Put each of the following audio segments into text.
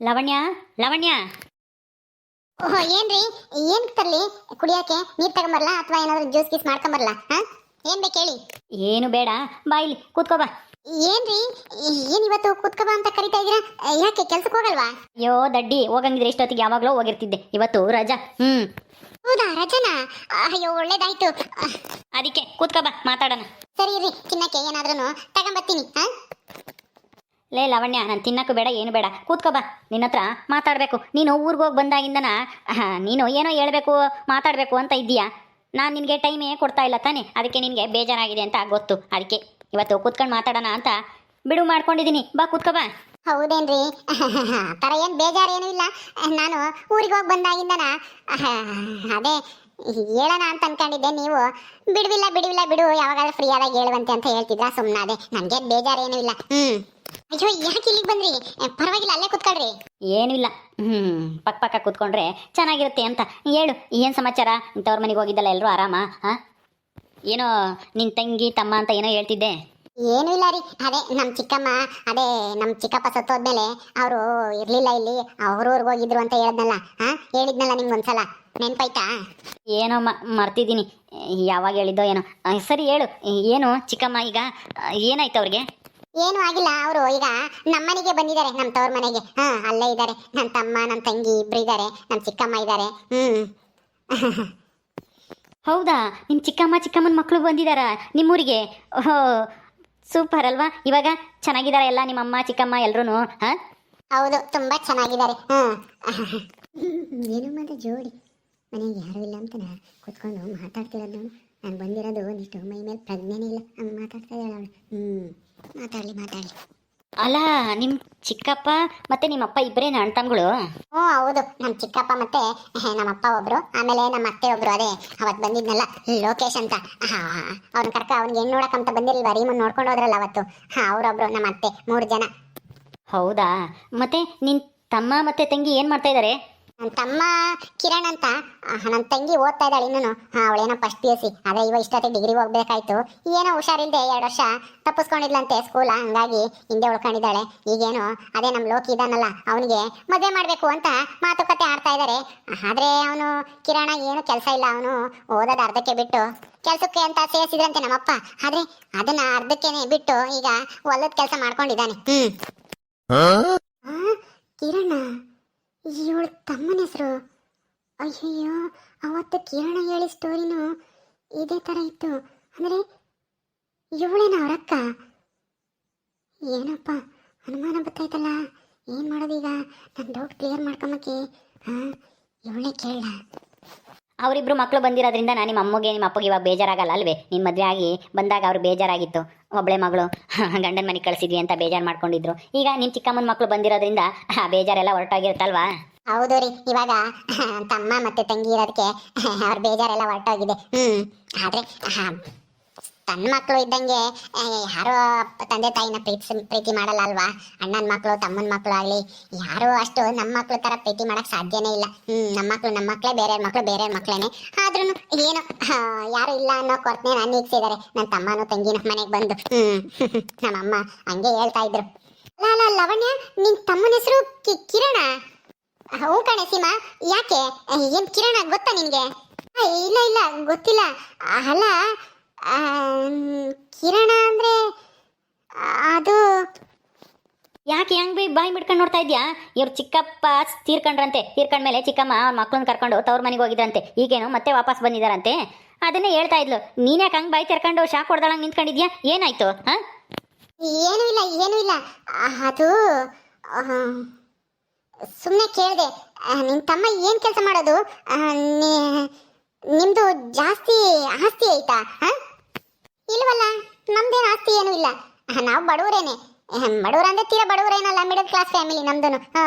ಲವಣ್ಯ ಲವಣ್ಯ. ಓಹೋ ಏನ್ರಿ, ಏನ್ ತರ್ಲಿ ಕುಡಿಯಕ್ಕೆ? ನೀರ್ ತಗೊಂಬರ್ಲಾ ಅಥವಾ ಏನಾದ್ರು ಜ್ಯೂಸ್ ಗೀಸ್ ಮಾಡ್ಕೊಂಬರ್ಲಾ? ಏನ್ ಬೇಕು ಹೇಳಿ. ಏನು ಬೇಡ, ಬಾ ಇಲ್ಲಿ ಕೂತ್ಕೋ ಬಾ. ಏನ್ರಿ, ಏನ್ ಇವತ್ತು ಕುತ್ಕಬ ಅಂತ ಕರಿತಾ ಇದೀರಾ? ಯಾಕೆ ಕೆಲ್ಸಕ್ಕೆ ಹೋಗಲ್ವಾ? ಅಯ್ಯೋ ದಡ್ಡಿ, ಹೋಗಂಗಿದ್ರೆ ಇಷ್ಟೊತ್ತಿಗೆ ಯಾವಾಗ್ಲೋ ಹೋಗಿರ್ತಿದ್ದೆ. ಇವತ್ತು ರಜಾ. ಹೌದಾ, ರಜನಾ? ಅಯ್ಯೋ ಒಳ್ಳೇದಾಯ್ತು. ಅದಕ್ಕೆ ಕೂತ್ಕೋ ಬಾ, ಮಾತಾಡೋಣ. ಸರಿ ಇರ್ರಿ, ತಿನ್ನಕ್ಕೆ ಏನಾದ್ರೂ ತಗೊಂಬರ್ತೀನಿ. ಲೇ ಲವಣ್ಯ, ನಾನು ತಿನ್ನಕ್ಕೂ ಬೇಡ ಏನು ಬೇಡ, ಕೂತ್ಕೋ ಬಾ. ನಿನ್ನ ಹತ್ರ ಮಾತಾಡಬೇಕು. ನೀನು ಊರಿಗೆ ಹೋಗಿ ಬಂದಾಗಿಂದನ ನೀನು ಏನೋ ಹೇಳ್ಬೇಕು ಮಾತಾಡಬೇಕು ಅಂತ ಇದ್ದೀಯಾ. ನಾನು ನಿನಗೆ ಟೈಮೇ ಕೊಡ್ತಾ ಇಲ್ಲ ತಾನೇ, ಅದಕ್ಕೆ ನಿನಗೆ ಬೇಜಾರಾಗಿದೆ ಅಂತ ಗೊತ್ತು. ಅದಕ್ಕೆ ಇವತ್ತು ಕೂತ್ಕೊಂಡು ಮಾತಾಡೋಣ ಅಂತ ಬಿಡು ಮಾಡ್ಕೊಂಡಿದ್ದೀನಿ. ಬಾ ಕೂತ್ಕೋ ಬಾ. ಹೌದೇನ್ರಿ? ಆ ಥರ ಏನು ಬೇಜಾರೇನೂ ಇಲ್ಲ. ನಾನು ಊರಿಗೆ ಹೋಗಿ ಬಂದಾಗಿಂದನ ಅದೇ ಹೇಳೋಣ ಅಂತ ಅನ್ಕೊಂಡಿದ್ದೆ. ನೀವು ಬಿಡುವಿಲ್ಲ ಬಿಡುವಿಲ್ಲ ಬಿಡು, ಯಾವಾಗಾದ್ರೂ ಫ್ರೀ ಆದಾಗ ಹೇಳುವಂತೆ ಅಂತ ಹೇಳ್ತಿದ್ರ. ಸುಮ್ಮನಾದೆ, ನನಗೆ ಬೇಜಾರೇನೂ ಇಲ್ಲ. ಅಯ್ಯೋ ಯಾಕೆ ಇಲ್ಲಿಗೆ ಬಂದ್ರಿ? ಪರವಾಗಿಲ್ಲ, ಅಲ್ಲೇ ಕುತ್ಕೊಳ್ರಿ. ಏನೂ ಇಲ್ಲ, ಪಕ್ಕ ಪಕ್ಕ ಕೂತ್ಕೊಂಡ್ರೆ ಚೆನ್ನಾಗಿರುತ್ತೆ ಅಂತ. ಹೇಳು, ಏನು ಸಮಾಚಾರ? ಇಂಥವ್ರ ಮನೆಗೆ ಹೋಗಿದ್ದಲ್ಲ, ಎಲ್ಲರೂ ಆರಾಮ? ಏನೋ ನಿನ್ನ ತಂಗಿ ತಮ್ಮ ಅಂತ ಏನೋ ಹೇಳ್ತಿದ್ದೆ. ಏನೂ ಇಲ್ಲ ರೀ, ಅದೇ ನಮ್ಮ ಚಿಕ್ಕಮ್ಮ, ಅದೇ ನಮ್ಮ ಚಿಕ್ಕಪ್ಪ ಸತ್ತೋದ್ಮೇಲೆ ಅವರು ಇರಲಿಲ್ಲ ಇಲ್ಲಿ, ಅವ್ರವ್ರಿಗೆ ಹೋಗಿದ್ರು ಅಂತ ಹೇಳಿದ್ನಲ್ಲ. ಹೇಳಿದ್ನಲ್ಲ ನಿಮ್ಗೊಂದ್ಸಲ, ನೆನ್ಪಾಯ್ತಾ? ಏನೋ ಮರ್ತಿದ್ದೀನಿ, ಯಾವಾಗ ಹೇಳಿದ್ದೋ ಏನೋ. ಸರಿ ಹೇಳು, ಏನು ಚಿಕ್ಕಮ್ಮ ಈಗ ಏನಾಯ್ತು ಅವ್ರಿಗೆ? ಏನೂ ಆಗಿಲ್ಲ, ಅವರು ಈಗ ನಮ್ಮನೆಗೆ ಬಂದಿದ್ದಾರೆ, ನಮ್ಮ ತವ್ರ ಮನೆಗೆ. ಅಲ್ಲೇ ಇದ್ದಾರೆ. ನನ್ನ ತಮ್ಮ ನನ್ನ ತಂಗಿ ಇಬ್ರು ಇದ್ದಾರೆ, ನಮ್ಮ ಚಿಕ್ಕಮ್ಮ ಇದ್ದಾರೆ. ಹೌದಾ, ನಿಮ್ಮ ಚಿಕ್ಕಮ್ಮನ ಮಕ್ಕಳು ಬಂದಿದ್ದಾರಾ ನಿಮ್ಮೂರಿಗೆ? ಓಹೋ ಸೂಪರ್ ಅಲ್ವಾ. ಇವಾಗ ಚೆನ್ನಾಗಿದ್ದಾರೆ ಎಲ್ಲ ನಿಮ್ಮಮ್ಮ ಚಿಕ್ಕಮ್ಮ ಎಲ್ರೂ? ಹೌದು, ತುಂಬಾ ಚೆನ್ನಾಗಿದ್ದಾರೆ. ಏನು ಮತ್ತೆ ಜೋಡಿ ಮನೆಗೆ ಯಾರು ಇಲ್ಲ ಅಂತ ಕೂತ್ಕೊಂಡು ಮಾತಾಡ್ತಿರೋದು. ನಾನು ಬಂದಿರೋದು ಒಂದಿಷ್ಟು ಮೈ ಮೇಲೆ ಪ್ರಜ್ಞೆನೇ ಇಲ್ಲ, ಹಂಗೆ ಮಾತಾಡ್ತಾ ಇದ್ದಾಳೆ ಅವಳು. ಮಾತಾಡಲಿ. ಅಲ್ಲ, ನಿಮ್ಮ ಚಿಕ್ಕಪ್ಪ ಮತ್ತೆ ನಿಮ್ಮಪ್ಪ ಇಬ್ಬರೇನು ಅಣ್ಣ ತಮ್ಮಗಳು? ಹೌದು, ನಮ್ಮ ಚಿಕ್ಕಪ್ಪ ಮತ್ತೆ ನಮ್ಮಪ್ಪ ಒಬ್ರು, ಆಮೇಲೆ ನಮ್ಮ ಅತ್ತೆ ಒಬ್ರು. ಅದೇ ಅವತ್ತು ಬಂದಿದ್ನಲ್ಲ ಲೋಕೇಶ್ ಅಂತ, ಅವ್ನ ಕರ್ಕ ಅವ್ನಿಗೆ ಹೆಣ್ಣು ನೋಡಕ್ಕಂತ ಬಂದಿರಲ್ವ, ರೀಮನ್ ನೋಡ್ಕೊಂಡು ಹೋದ್ರಲ್ಲ ಅವತ್ತು. ಅವರೊಬ್ರು, ನಮ್ಮ ಅತ್ತೆ, 3 ಜನ. ಹೌದಾ, ಮತ್ತೆ ನಿನ್ನ ತಮ್ಮ ಮತ್ತೆ ತಂಗಿ ಏನು ಮಾಡ್ತಾ ಇದ್ದಾರೆ? ನನ್ನ ತಮ್ಮ ಕಿರಣ್ ಅಂತ, ನನ್ನ ತಂಗಿ ಓದ್ತಾ ಇದ್ದಾಳೆ ಇನ್ನೂ. ಅವಳೇನೋ ಫಸ್ಟ್ PUC. ಅದೇ ಇವ ಇಷ್ಟೊತ್ತಿಗೆ ಡಿಗ್ರಿಗೆ ಹೋಗ್ಬೇಕಾಯ್ತು. ಏನೋ ಹುಷಾರಿಲ್ಲದೆ 2 ವರ್ಷ ತಪ್ಪಿಸ್ಕೊಂಡಿದ್ಲಂತೆ ಸ್ಕೂಲ, ಹಂಗಾಗಿ ಹಿಂದೆ ಉಳ್ಕೊಂಡಿದ್ದಾಳೆ. ಈಗೇನು ಅದೇ ನಮ್ಮ ಲೋಕಿ ಇದ್ದಾನಲ್ಲ, ಅವನಿಗೆ ಮದುವೆ ಮಾಡಬೇಕು ಅಂತ ಮಾತುಕತೆ ಆಡ್ತಾ ಇದ್ದಾರೆ. ಆದರೆ ಅವನು ಕಿರಣ ಏನು ಕೆಲಸ ಇಲ್ಲ, ಅವನು ಓದೋದು ಅರ್ಧಕ್ಕೆ ಬಿಟ್ಟು ಕೆಲಸಕ್ಕೆ ಅಂತ ಸೇರಿಸಿದ್ರಂತೆ ನಮ್ಮಪ್ಪ. ಆದರೆ ಅದನ್ನ ಅರ್ಧಕ್ಕೇನೆ ಬಿಟ್ಟು ಈಗ ಹೊಲದ ಕೆಲಸ ಮಾಡ್ಕೊಂಡಿದ್ದಾನೆ. ಕಿರಣ, ಇವಳು ತಮ್ಮನ ಹೆಸರು? ಅಯ್ಯಯ್ಯೋ, ಅವತ್ತು ಕಿರಣ ಹೇಳಿ ಸ್ಟೋರಿನೂ ಇದೇ ಥರ ಇತ್ತು. ಅಂದರೆ ಇವಳೇನ ಅವರಕ್ಕ? ಏನಪ್ಪ ಅನುಮಾನ ಬರ್ತಾಯ್ತಲ್ಲ, ಏನು ಮಾಡೋದೀಗ? ನನ್ನ ಡೌಟ್ ಕ್ಲಿಯರ್ ಮಾಡ್ಕೊಂಬಕ್ಕೆ ಇವಳೇ ಕೇಳ. ಅವರಿಬ್ರು ಮಕ್ಕಳು ಬಂದಿರೋದ್ರಿಂದ ನಾನು ನಿಮ್ಮ ಅಮ್ಮಗೆ ನಿಮ್ಮ ಅಪ್ಪಗೆ ಇವಾಗ ಬೇಜಾರಾಗಲ್ಲ ಅಲ್ವೇ? ನಿನ್ನ ಮದುವೆ ಆಗಿ ಬಂದಾಗ ಅವ್ರು ಬೇಜಾರಾಗಿತ್ತು, ಒಬ್ಬಳೆ ಮಗಳು ಗಂಡನ ಮನೆಗೆ ಕಳಿಸಿದ್ವಿ ಅಂತ ಬೇಜಾರು ಮಾಡ್ಕೊಂಡಿದ್ರು. ಈಗ ನಿಮ್ಮ ಚಿಕ್ಕಮ್ಮನ ಮಕ್ಕಳು ಬಂದಿರೋದ್ರಿಂದ ಬೇಜಾರೆಲ್ಲ ಹೊರಟೋಗಿರುತ್ತಲ್ವಾ? ಹೌದು ರೀ, ಇವಾಗ ತಮ್ಮ ಮತ್ತೆ ತಂಗಿ ಇರೋದಕ್ಕೆ ಅವ್ರ ಬೇಜಾರೆಲ್ಲ ಹೊರಟೋಗಿದೆ. ಆದರೆ ತನ್ನ ಮಕ್ಕಳು ಇದ್ದಂಗೆ ಯಾರೋ ತಂದೆ ತಾಯಿನ ಪ್ರೀತಿ ಮಾಡಲ್ಲ ಅಲ್ವಾ? ಅಣ್ಣನ ಮಕ್ಕಳು ತಮ್ಮನ ಮಕ್ಕಳು ಆಗಲಿ ಯಾರು ಅಷ್ಟು ನಮ್ಮ ಮಕ್ಕಳು ಥರ ಪ್ರೀತಿ ಮಾಡೋಕ್ಕೆ ಸಾಧ್ಯನೇ ಇಲ್ಲ. ನಮ್ಮ ಮಕ್ಕಳೇ, ಬೇರೆಯವ್ರ ಮಕ್ಕಳು ಬೇರೆಯವ್ರ ಮಕ್ಕಳೇನೆ. ಆದ್ರೂ ಏನು ಯಾರು ಇಲ್ಲ ಅನ್ನೋ ಕೊರತನೆ ನಾನು ನೀಗ್ಸಿದ್ದಾರೆ ನನ್ನ ತಮ್ಮನೂ ತಂಗಿನ ಮನೆಗೆ ಬಂದು. ನಮ್ಮಮ್ಮ ಹಂಗೆ ಹೇಳ್ತಾ ಇದ್ರು. ಅಲ್ಲ ಲವಣ್ಯ, ನಿನ್ನ ತಮ್ಮನ ಹೆಸರು ಕಿರಣ? ಹ್ಞೂ ಕಣೆ ಸೀಮಾ, ಯಾಕೆ? ಏನು ಕಿರಣ ಗೊತ್ತಾ ನಿನಗೆ? ಇಲ್ಲ ಗೊತ್ತಿಲ್ಲ. ಅಲ್ಲ, ಕಿರಣ ಅಂದರೆ ಅದು ಯಾಕೆ ಹೆಂಗೆ ಬಾಯಿ ಬಿಡ್ಕೊಂಡು ನೋಡ್ತಾ ಇದೆಯಾ? ಇವ್ರು ಚಿಕ್ಕಪ್ಪ ತೀರ್ಕೊಂಡ್ಮೇಲೆ ಚಿಕ್ಕಮ್ಮ ಅವ್ರ ಮಕ್ಕಳನ್ನ ಕರ್ಕೊಂಡು ತವ್ರ ಮನೆಗೆ ಹೋಗಿದ್ರಂತೆ. ಈಗೇನು ಮತ್ತೆ ವಾಪಸ್ ಬಂದಿದ್ದಾರಂತೆ. ಅದನ್ನೇ ಹೇಳ್ತಾ ಇದ್ಲು. ನೀನ್ಯಾಕೆ ಹಂಗೆ ಬಾಯಿ ತೆರ್ಕೊಂಡು ಶಾಕ್ ಹೊಡೆದಳಂಗೆ ನಿಂತ್ಕೊಂಡಿದ್ಯಾ? ಏನಾಯ್ತು? ಏನೂ ಇಲ್ಲ. ಅದು ಸುಮ್ಮನೆ ಕೇಳಿದೆ. ನಿನ್ನ ತಮ್ಮ ಏನು ಕೆಲಸ ಮಾಡೋದು? ನಿಮ್ಮದು ಜಾಸ್ತಿ ಆಸ್ತಿ ಐತಾ? ಇಲ್ವಲ್ಲ, ನಮ್ದೇನು ಆಸ್ತಿ ಏನೂ ಇಲ್ಲ. ನಾವು ಬಡವರೇನೆ. ಬಡವ್ರ ಅಂದರೆ ತೀರಾ ಬಡವರೇನಲ್ಲ, ಮಿಡಲ್ ಕ್ಲಾಸ್ ಫ್ಯಾಮಿಲಿ ನಮ್ದು.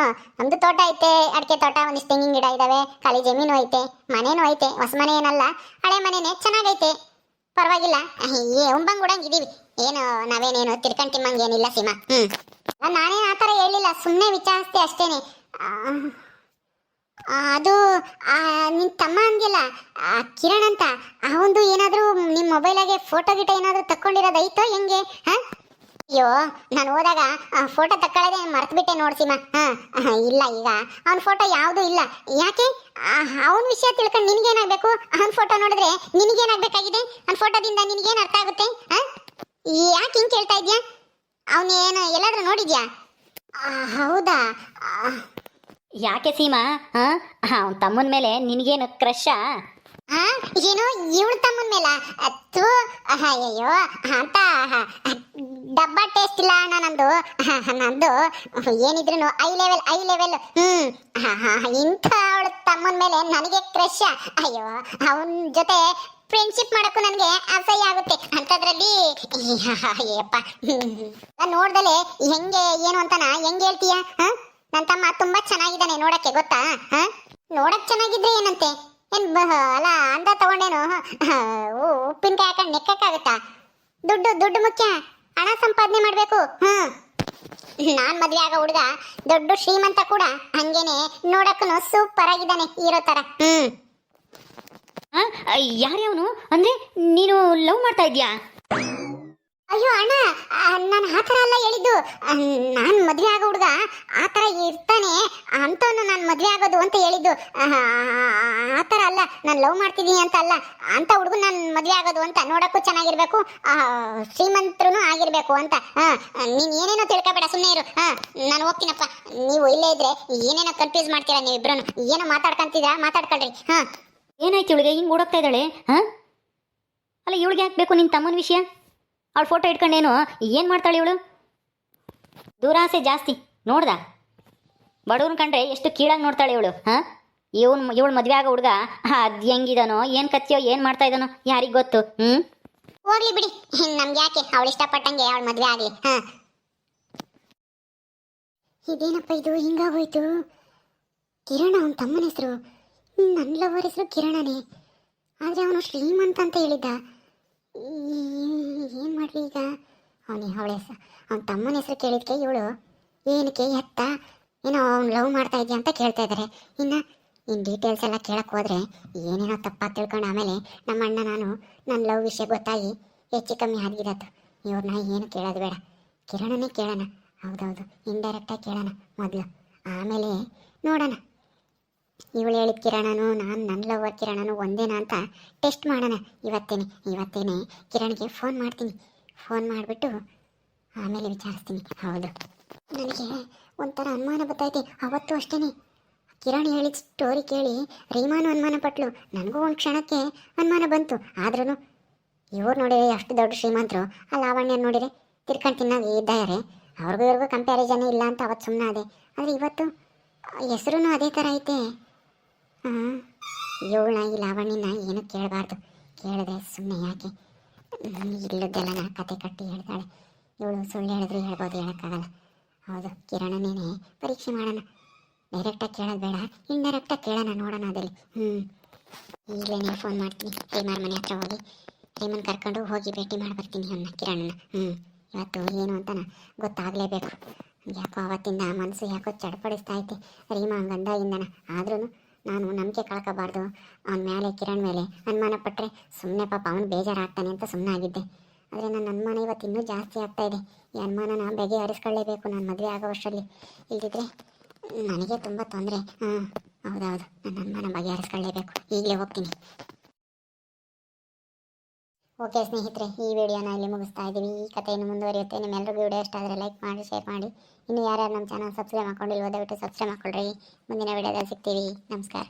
ನಮ್ಮದು ತೋಟ ಐತೆ, ಅಡಿಕೆ ತೋಟ, ಒಂದಿಷ್ಟು ತೆಂಗಿನ ಗಿಡ ಇದ್ದಾವೆ, ಖಾಲಿ ಜಮೀನು ಐತೆ, ಮನೇನೂ ಐತೆ. ಹೊಸ ಮನೆ ಏನಲ್ಲ, ಹಳೆ ಮನೆನೇ, ಚೆನ್ನಾಗೈತೆ, ಪರವಾಗಿಲ್ಲ. ಉಂಬಂಗೆ ಉಡಂಗಿದ್ದೀವಿ. ಏನು ನಾವೇನೇನು ತಿರ್ಕೊಂಡು ತಿಮ್ಮಂಗೆ ಏನಿಲ್ಲ ಸೀಮಾ. ನಾನೇನು ಆ ಥರ ಹೇಳಿಲ್ಲ, ಸುಮ್ಮನೆ ವಿಚಾರಿಸ್ದೆ ಅಷ್ಟೇನೆ. ಅದು ನಿನ್ನ ತಮ್ಮ ಅಂದಿಲ್ಲ ಕಿರಣ್ ಅಂತ, ಅವಂದು ಏನಾದರೂ ನಿಮ್ಮ ಮೊಬೈಲಾಗೆ ಫೋಟೋ ಗಿಟ ಏನಾದರೂ ತಕ್ಕೊಂಡಿರೋದೈತೋ ಹೆಂಗೆ? ಅಯ್ಯೋ ನಾನು ಹೋದಾಗ ಫೋಟೋ ತಕ್ಕೊಳ್ಳೋದೇ ಮರ್ತ್ಬಿಟ್ಟೆ ನೋಡ್ಸಿಮ. ಇಲ್ಲ ಈಗ ಅವನ ಫೋಟೋ ಯಾವುದೂ ಇಲ್ಲ. ಯಾಕೆ ಅವನ ವಿಷಯ ತಿಳ್ಕೊಂಡು ನಿನಗೇನಾಗಬೇಕು? ಅವನ ಫೋಟೋ ನೋಡಿದ್ರೆ ನಿನಗೇನಾಗಬೇಕಾಗಿದೆ? ಅವನ ಫೋಟೋದಿಂದ ನಿನಗೇನು ಅರ್ಥ ಆಗುತ್ತೆ? ಯಾಕೆ ಹಿಂಗೆ ಕೇಳ್ತಾ ಇದೆಯಾ? ಅವನೇನು ಎಲ್ಲಾದ್ರೂ ನೋಡಿದ್ಯಾ? ಹೌದಾ? ಯಾಕೆ ಸೀಮಾ? ಅವನ ತಮ್ಮನ ಮೇಲೆ ನಿನಗೇನು ಕ್ರಶಾ? ಏನು ಇವಳ ತಮ್ಮನ ಮೇಲ? ಅಯ್ಯೋ ಅಂತ ಡಬ್ಬ ಟೇಸ್ಟ್ ಇಲ್ಲ ಅಣ್ಣ ನಂದು. ನಂದು ಏನಿದ್ರು ಐ ಲೆವೆಲ್. ಇಂಥ ಅವಳ ತಮ್ಮನ ಮೇಲೆ ನನಗೆ ಕ್ರಶ್. ಅಯ್ಯೋ ಅವನ ಜೊತೆ ಫ್ರೆಂಡ್ಶಿಪ್ ಮಾಡಕ್ಕೂ ನನಗೆ ಅಸಹ್ಯ ಆಗುತ್ತೆ. ಅಂಥದ್ರಲ್ಲಿ ಅಯ್ಯಪ್ಪ ನೋಡ್ದಲೆ ಹೆಂಗೆ ಏನು ಅಂತಾನ ಹೆಂಗೆ ಹೇಳ್ತೀಯ? ನನ್ನ ತಮ್ಮ ತುಂಬಾ ಚೆನ್ನಾಗಿದ್ದಾನೆ ನೋಡಕ್ಕೆ, ಗೊತ್ತಾ? ನೋಡಕ್ ಚೆನ್ನಾಗಿದ್ರೆ ಏನಂತೆ? ಅಲ್ಲ ಅಂದ ತಗೊಂಡೇನು ಉಪ್ಪಿನಕಾಯಿ ಹಾಕೊಂಡು ನೆಕ್ಕಕ್ಕಾಗತ್ತಾ? ದುಡ್ಡು ಮುಖ್ಯ, ಹಣ ಸಂಪಾದನೆ ಮಾಡ್ಬೇಕು. ನಾನ್ ಮದ್ವೆ ಆಗೋ ಹುಡುಗ ದೊಡ್ಡ ಶ್ರೀಮಂತ ಕೂಡ, ಹಂಗೇನೆ ನೋಡಕ್ಕೂ ಸೂಪರ್ ಆಗಿದ್ದಾನೆ ಹೀರೋ ತರ. ಯಾರ್ಯಾವನು ಅಂದ್ರೆ ನೀನು ಲವ್ ಮಾಡ್ತಾ ಇದ್ಯಾ? ಅಯ್ಯೋ ಅಣ್ಣ, ನಾನು ಆ ಥರ ಅಲ್ಲ ಹೇಳಿದ್ದು. ನಾನು ಮದುವೆ ಆಗೋ ಹುಡುಗ ಆ ಥರ ಇರ್ತಾನೆ ಅಂತವನು ನಾನು ಮದುವೆ ಆಗೋದು ಅಂತ ಹೇಳಿದ್ದು. ಆ ಥರ ಅಲ್ಲ, ನಾನು ಲವ್ ಮಾಡ್ತಿದ್ದೀನಿ ಅಂತ ಅಲ್ಲ. ಅಂತ ಹುಡುಗ ನಾನು ಮದುವೆ ಆಗೋದು ಅಂತ, ನೋಡೋಕ್ಕೂ ಚೆನ್ನಾಗಿರ್ಬೇಕು, ಶ್ರೀಮಂತರೂ ಆಗಿರ್ಬೇಕು ಅಂತ. ನೀನು ಏನೇನೋ ತಿಳ್ಕೊಬೇಡ, ಸುಮ್ಮನೆ ಇರು. ನಾನು ಹೋಗ್ತೀನಪ್ಪ. ನೀವು ಇಲ್ಲೇ ಇದ್ರೆ ಏನೇನೋ ಕನ್ಫ್ಯೂಸ್ ಮಾಡ್ತೀರಾ ನೀವಿಬ್ರು. ಏನೋ ಮಾತಾಡ್ಕೊಳ್ರಿ. ಏನಾಯ್ತು ಇವಳಿಗೆ ಹಿಂಗೆ ಓಡೋಗ್ತಾ ಇದ್ದಾಳೆ? ಅಲ್ಲ ಇವಳಿಗೆ ಯಾಕೆ ಬೇಕು ನಿನ್ನ ತಮ್ಮನ ವಿಷಯ? ಅವಳು ಫೋಟೋ ಇಟ್ಕೊಂಡೇನು ಏನು ಮಾಡ್ತಾಳೆ ಇವಳು? ದುರಾಸೆ ಜಾಸ್ತಿ ನೋಡ್ದ? ಬಡವ್ರನ್ನ ಕಂಡ್ರೆ ಎಷ್ಟು ಕೀಳಾಗಿ ನೋಡ್ತಾಳೆ ಇವಳು. ಇವಳು ಮದುವೆ ಆಗೋ ಹುಡುಗ ಅದು ಹೆಂಗಿದಾನೋ, ಏನು ಕತ್ತಿಯೋ, ಏನು ಮಾಡ್ತಾ ಇದ್ದಾನೋ ಯಾರಿಗೆ ಗೊತ್ತು. ಹೋಗ್ಲಿ ಬಿಡಿ, ನಮ್ಗೆ ಯಾಕೆ? ಅವಳು ಇಷ್ಟಪಟ್ಟಂಗೆ ಅವಳು ಮದುವೆ ಆಗಲಿ. ಇದೇನಪ್ಪ ಇದು ಹಿಂಗಾಗೋಯ್ತು? ಕಿರಣ ಅವನ ತಮ್ಮನ ಹೆಸರು, ನನ್ನ ಲವರ್ ಹೆಸರು ಕಿರಣನೇ, ಆದರೆ ಅವನು ಶ್ರೀಮಂತ ಅಂತ ಹೇಳಿದ್ದ. ಏನು ಮಾಡಲಿ ಈಗ? ಅವಳ ಹೆಸರು, ಅವನ ತಮ್ಮನ ಹೆಸರು ಕೇಳಿದ್ಕೆ ಇವಳು ಏನಕ್ಕೆ ಎತ್ತ ಏನೋ ಅವ್ನು ಲವ್ ಮಾಡ್ತಾ ಇದೆಯಾ ಅಂತ ಕೇಳ್ತಾ ಇದ್ದಾರೆ. ಇನ್ನು ಡೀಟೇಲ್ಸ್ ಎಲ್ಲ ಕೇಳಕ್ಕೆ ಹೋದರೆ ಏನೇನೋ ತಪ್ಪಾಗಿ ತಿಳ್ಕೊಂಡು ಆಮೇಲೆ ನಮ್ಮ ಅಣ್ಣ ನನ್ನ ಲವ್ ವಿಷಯ ಗೊತ್ತಾಗಿ ಹೆಚ್ಚು ಕಮ್ಮಿ ಆಗಿರತ್ತು. ಇವ್ರನ್ನ ಏನು ಕೇಳೋದು ಬೇಡ, ಕಿರಣನೇ ಕೇಳೋಣ. ಹೌದೌದು, ಇಂಡೈರೆಕ್ಟಾಗಿ ಕೇಳೋಣ ಮೊದಲು, ಆಮೇಲೆ ನೋಡೋಣ. ಇವಳು ಹೇಳಿದ ಕಿರಣನು ನನ್ನ ಲವರ್ ಕಿರಣನು ಒಂದೇನಾ ಅಂತ ಟೆಸ್ಟ್ ಮಾಡೋಣ. ಇವತ್ತೇನೆ ಕಿರಣ್ಗೆ ಫೋನ್ ಮಾಡ್ತೀನಿ. ಫೋನ್ ಮಾಡಿಬಿಟ್ಟು ಆಮೇಲೆ ವಿಚಾರಿಸ್ತೀನಿ. ಹೌದು, ನನಗೆ ಒಂಥರ ಅನುಮಾನ ಬರ್ತೈತೆ. ಅವತ್ತು ಅಷ್ಟೇ ಕಿರಣ್ ಹೇಳಿದ ಸ್ಟೋರಿ ಕೇಳಿ ರೀಮಾನು ಅನುಮಾನ ಪಟ್ಲು, ನನಗೂ ಒಂದು ಕ್ಷಣಕ್ಕೆ ಅನುಮಾನ ಬಂತು. ಆದ್ರೂ ಇವ್ರು ನೋಡಿದ್ರೆ ಅಷ್ಟು ದೊಡ್ಡ ಶ್ರೀಮಂತರು, ಆ ಲಾವಣ್ಯ ನೋಡಿದ್ರೆ ತಿರ್ಕೊಂಡು ತಿನ್ನಾಗಿ ಇದ್ದಾರೆ. ಅವ್ರಿಗೂ ಇವ್ರಿಗೂ ಕಂಪ್ಯಾರಿಸನ್ ಇಲ್ಲ ಅಂತ ಅವತ್ತು ಸುಮ್ಮನೆ ಅದೇ. ಆದರೆ ಇವತ್ತು ಹೆಸರು ಅದೇ ಥರ ಐತೆ. ಇವಳನ್ನ ಈ ಲಾವಣ್ಯನ ಏನು ಕೇಳಬಾರ್ದು, ಕೇಳಿದ್ರೆ ಸುಮ್ಮನೆ ಯಾಕೆ ಇಲ್ಲದ್ದೆಲ್ಲ ಕತೆ ಕಟ್ಟಿ ಹೇಳ್ತಾಳೆ. ಇವಳು ಸುಳ್ಳು ಹೇಳಿದ್ರು ಹೇಳ್ಬೋದು, ಹೇಳೋಕ್ಕಾಗಲ್ಲ. ಹೌದು, ಕಿರಣನೇನೆ ಪರೀಕ್ಷೆ ಮಾಡೋಣ. ಡೈರೆಕ್ಟಾಗಿ ಕೇಳೋದು ಬೇಡ, ಇಂಡೈರೆಕ್ಟಾಗಿ ಕೇಳೋಣ, ನೋಡೋಣ ಅದಲ್ಲಿ. ಈಗಲೇ ಫೋನ್ ಮಾಡ್ತೀನಿ. ರೀಮಾರ್ ಮನೆ ಹತ್ರ ಹೋಗಿ ರೀಮನ್ ಕರ್ಕೊಂಡು ಹೋಗಿ ಭೇಟಿ ಮಾಡಿ ಬರ್ತೀನಿ ಅವನ್ನ, ಕಿರಣನ. ಇವತ್ತು ಏನು ಅಂತ ಗೊತ್ತಾಗಲೇಬೇಕು. ಯಾಕೋ ಅವತ್ತಿಂದ ಮನಸ್ಸು ಯಾಕೋ ಚಡ್ಪಡಿಸ್ತಾ ಐತೆ ರೀಮಾ ಗಂಧಾಯಿಂದನ. ಆದ್ರೂ ನಾನು ನಂಬಿಕೆ ಕಳ್ಕೋಬಾರ್ದು. ಅವನ ಮೇಲೆ, ಕಿರಣ್ ಮೇಲೆ ಅನುಮಾನ ಪಟ್ಟರೆ ಸುಮ್ಮನೆ ಪಾಪ ಅವನು ಬೇಜಾರಾಗ್ತಾನೆ ಅಂತ ಸುಮ್ಮನೆ ಆಗಿದ್ದೆ. ಆದರೆ ನನ್ನ ಅನುಮಾನ ಇವತ್ತು ಇನ್ನೂ ಜಾಸ್ತಿ ಆಗ್ತಾ ಇದೆ. ಈ ಅನುಮಾನನ ಬಗೆಹರಿಸ್ಕೊಳ್ಳೇಬೇಕು ನಾನು ಮದುವೆ ಆಗೋ ವರ್ಷದಲ್ಲಿ. ಇಲ್ಲದಿದ್ದರೆ ನನಗೆ ತುಂಬ ತೊಂದರೆ. ಹೌದೌದು, ನನ್ನ ಅನುಮಾನ ಬಗೆಹರಿಸ್ಕೊಳ್ಳೇಬೇಕು. ಈಗಲೇ ಹೋಗ್ತೀನಿ. ಓಕೆ ಸ್ನೇಹಿತರೆ, ಈ ವಿಡಿಯೋನ ಇಲ್ಲಿ ಮುಗಿಸ್ತಾ ಇದ್ದೀವಿ. ಈ ಕಥೆಯನ್ನು ಮುಂದುವರಿಯುತ್ತೆ. ನಿಮ್ಮೆಲ್ಲರಿಗೂ ವಿಡಿಯೋ ಇಷ್ಟ ಆದರೆ ಲೈಕ್ ಮಾಡಿ, ಶೇರ್ ಮಾಡಿ. ಇನ್ನು ಯಾರ್ಯಾರು ನಮ್ಮ ಚಾನಲ್ ಸಬ್ಸ್ಕ್ರೈಬ್ ಮಾಡ್ಕೊಂಡಿಲ್ವೋ ದಯವಿಟ್ಟು ಸಬ್ಸ್ಕ್ರೈಬ್ ಮಾಡ್ಕೊಳ್ರಿ. ಮುಂದಿನ ವಿಡಿಯೋದಲ್ಲಿ ಸಿಗ್ತೀವಿ. ನಮಸ್ಕಾರ.